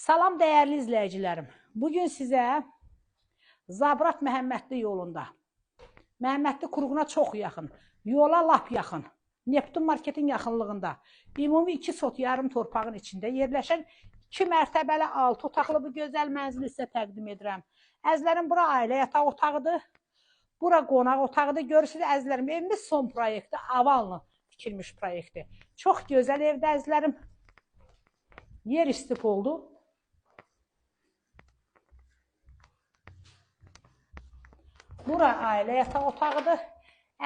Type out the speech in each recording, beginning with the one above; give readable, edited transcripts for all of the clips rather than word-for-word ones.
Salam dəyərli izləyicilərim. Bugün sizə Zabrat Məhəmmədli yolunda, Məhəmmədli Kuruğuna çox yaxın, yola lap yaxın, Neptun marketin yaxınlığında, ümumi 2 sot yarım torpağın içində yerləşən 2 mərtəbəli 6 otaqlı bu gözəl mənzili sizə təqdim edirəm. Əzlərim, bura ailə yataq otağıdır, bura qonaq otağıdır. Görürsünüz əzlərim, evimiz son proyektdir, avalla tikilmiş proyektdir. Çox gözəl evdə əzlərim, yer istif oldu. Bura ailə yataq otağıdır.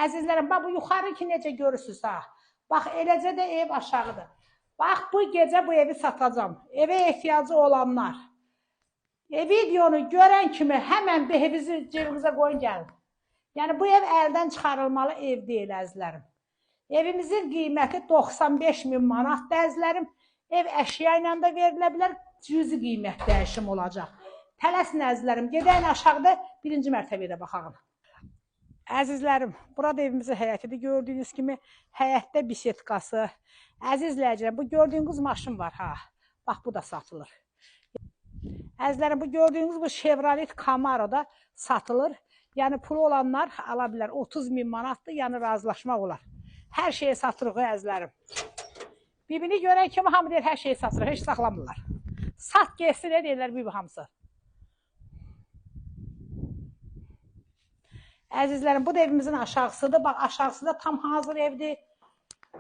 Əzizlərim, bax bu yuxarı ki necə görürsünüz ha. Bax eləcə də ev aşağıdır. Bax bu gecə bu evi satacağım. Evə ehtiyacı olanlar. Videonu görən kimi həmən behinizi cebinizə qoyun gəlin. Yəni bu ev əldən çıxarılmalı ev deyil əzizlərim. Evimizin qiyməti 95.000 manatdır əzizlərim. Ev əşya ilə də verilə bilər, cüzi qiymət dəyişim olacaq. Tələsin əzizlərim, gedəyin aşağıda 1-ci mərtəbəyə baxağın. Əzizlərim, burada evimizin həyətidir. Gördüyünüz kimi həyətdə bisetkası. Əzizləyicilər, bu gördüyünüz maşın var ha. Bax bu da satılır. Əzizlərim, bu gördüyünüz bu Chevrolet Camaro da satılır. Yəni pulu olanlar ala bilər. 30.000 manatdır, yəni razılaşmaq olar. Hər şeyi satırıq əzizlərim. Bibini görən kimi hamı deyir, hər şeyi satırıq, heç saxlamırlar. Sat geçsin, nə deyirlər bibi hamısı. Əzizlərim, bu da evimizin aşağısıdır. Bax, aşağısı da tam hazır evdir.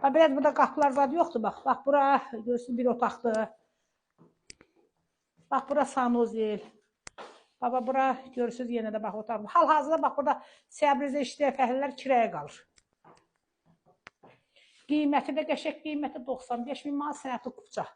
Bax, biraz burada qapılar zad yoxdur. Bax, bura görürsünüz bir otaqdır. Bax, bura sanuzel. Bax, bura görürsünüz yenə də bax otaq. Hal-hazırda bax, burada səbrizə işləyən fəhlələr kiraya qalır. Qiyməti də qəşək qiyməti 95.000 manat sənəti kupça.